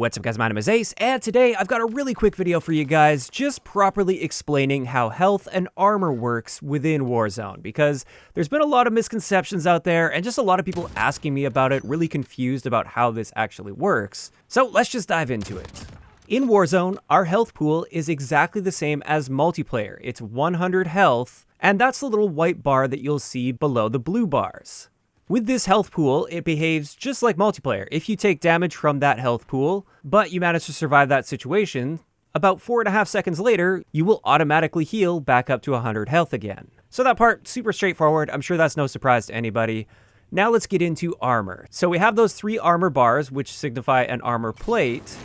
What's up guys, my name is Ace, and today I've got a really quick video for you guys just properly explaining how health and armor works within Warzone, because there's been a lot of misconceptions out there and just a lot of people asking me about it, really confused about how this actually works. So let's just dive into it. In Warzone, our health pool is exactly the same as multiplayer. It's 100 health, and that's the little white bar that you'll see below the blue bars. With this health pool, it behaves just like multiplayer. If you take damage from that health pool, but you manage to survive that situation, about 4.5 seconds later, you will automatically heal back up to 100 health again. So that part, super straightforward. I'm sure that's no surprise to anybody. Now let's get into armor. So we have those 3 armor bars, which signify an armor plate.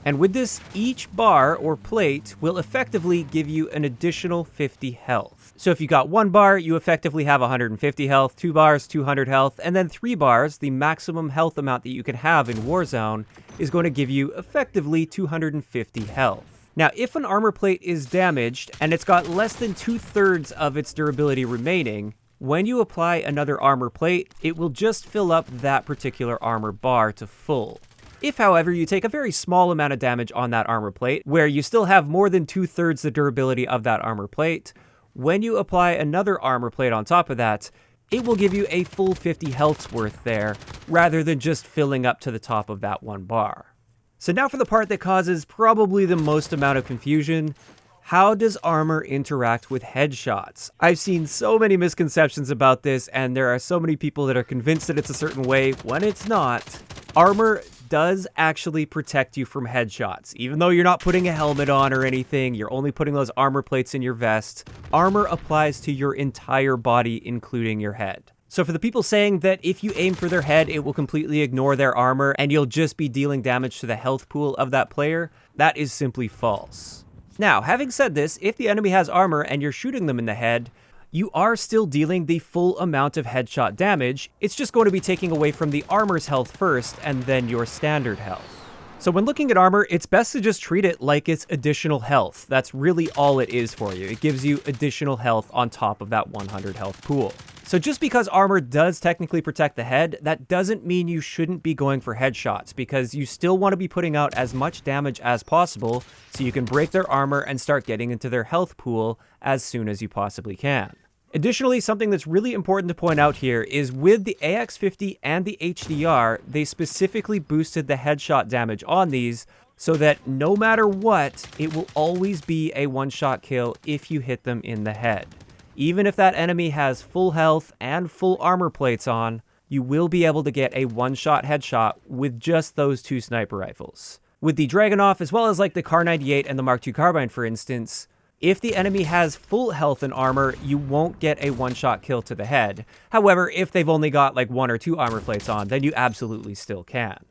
And with this, each bar or plate will effectively give you an additional 50 health. So if you got 1 bar, you effectively have 150 health, 2 bars, 200 health, and then 3 bars, the maximum health amount that you can have in Warzone, is going to give you effectively 250 health. Now, if an armor plate is damaged and it's got less than 2/3 of its durability remaining, when you apply another armor plate, it will just fill up that particular armor bar to full. If, however, you take a very small amount of damage on that armor plate, where you still have more than 2/3 the durability of that armor plate, when you apply another armor plate on top of that, it will give you a full 50 health's worth there, rather than just filling up to the top of that 1 bar. So now for the part that causes probably the most amount of confusion. How does armor interact with headshots? I've seen so many misconceptions about this, and there are so many people that are convinced that it's a certain way when it's not. Armor does actually protect you from headshots. Even though you're not putting a helmet on or anything, you're only putting those armor plates in your vest. Armor applies to your entire body, including your head. So for the people saying that if you aim for their head, it will completely ignore their armor and you'll just be dealing damage to the health pool of that player, that is simply false. Now, having said this, if the enemy has armor and you're shooting them in the head, you are still dealing the full amount of headshot damage. It's just going to be taking away from the armor's health first and then your standard health. So when looking at armor, it's best to just treat it like it's additional health. That's really all it is for you. It gives you additional health on top of that 100 health pool. So just because armor does technically protect the head, that doesn't mean you shouldn't be going for headshots, because you still want to be putting out as much damage as possible so you can break their armor and start getting into their health pool as soon as you possibly can. Additionally, something that's really important to point out here is with the AX50 and the HDR, they specifically boosted the headshot damage on these so that no matter what, it will always be a one-shot kill if you hit them in the head. Even if that enemy has full health and full armor plates on, you will be able to get a one-shot headshot with just those 2 sniper rifles. With the Dragunov, as well as like the Kar 98 and the Mark II carbine, for instance, if the enemy has full health and armor, you won't get a one-shot kill to the head. However, if they've only got like 1 or 2 armor plates on, then you absolutely still can.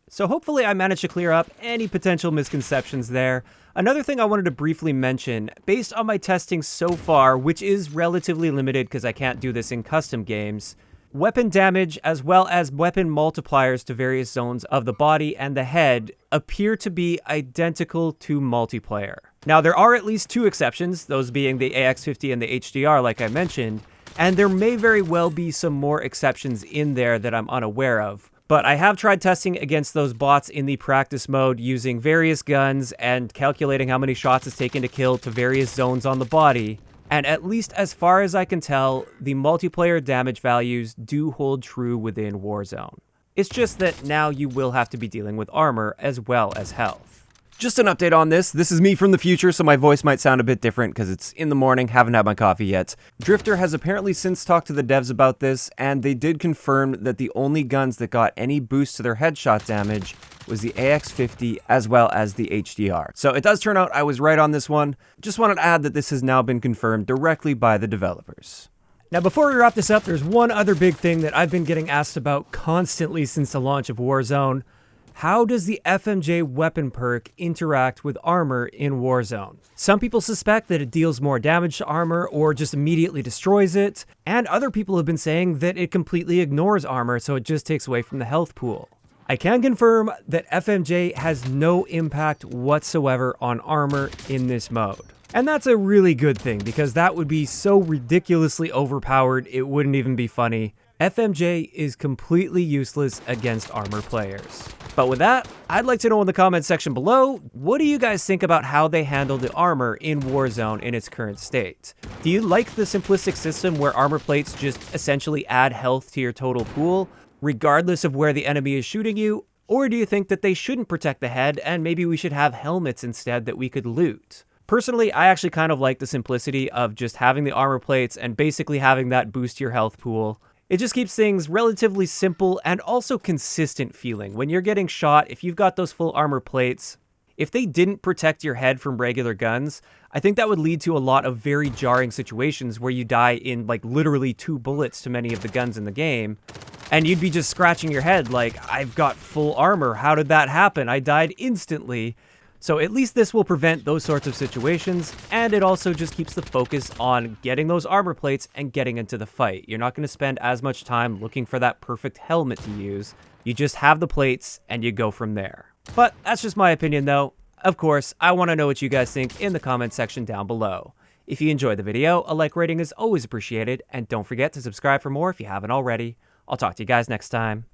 So hopefully I managed to clear up any potential misconceptions there. Another thing I wanted to briefly mention, based on my testing so far, which is relatively limited because I can't do this in custom games, weapon damage as well as weapon multipliers to various zones of the body and the head appear to be identical to multiplayer. Now, there are at least 2 exceptions, those being the AX50 and the HDR like I mentioned, and there may very well be some more exceptions in there that I'm unaware of. But I have tried testing against those bots in the practice mode using various guns and calculating how many shots it's taken to kill to various zones on the body. And at least as far as I can tell, the multiplayer damage values do hold true within Warzone. It's just that now you will have to be dealing with armor as well as health. Just an update on this. This is me from the future, so my voice might sound a bit different because it's in the morning, haven't had my coffee yet. Drifter has apparently since talked to the devs about this, and they did confirm that the only guns that got any boost to their headshot damage was the AX50 as well as the HDR. So it does turn out I was right on this one. Just wanted to add that this has now been confirmed directly by the developers. Now, before we wrap this up, there's one other big thing that I've been getting asked about constantly since the launch of Warzone. How does the FMJ weapon perk interact with armor in Warzone? Some people suspect that it deals more damage to armor or just immediately destroys it, and other people have been saying that it completely ignores armor, so it just takes away from the health pool. I can confirm that FMJ has no impact whatsoever on armor in this mode. And that's a really good thing, because that would be so ridiculously overpowered it wouldn't even be funny. FMJ is completely useless against armor players. But with that, I'd like to know in the comments section below, what do you guys think about how they handle the armor in Warzone in its current state? Do you like the simplistic system where armor plates just essentially add health to your total pool, regardless of where the enemy is shooting you? Or do you think that they shouldn't protect the head and maybe we should have helmets instead that we could loot? Personally, I actually kind of like the simplicity of just having the armor plates and basically having that boost your health pool. It just keeps things relatively simple and also consistent feeling. When you're getting shot, if you've got those full armor plates, if they didn't protect your head from regular guns, I think that would lead to a lot of very jarring situations where you die in like literally 2 bullets to many of the guns in the game. And you'd be just scratching your head like, I've got full armor, how did that happen? I died instantly. So at least this will prevent those sorts of situations, and it also just keeps the focus on getting those armor plates and getting into the fight. You're not going to spend as much time looking for that perfect helmet to use. You just have the plates and you go from there. But that's just my opinion though. Of course, I want to know what you guys think in the comment section down below. If you enjoyed the video, a like rating is always appreciated, and don't forget to subscribe for more if you haven't already. I'll talk to you guys next time.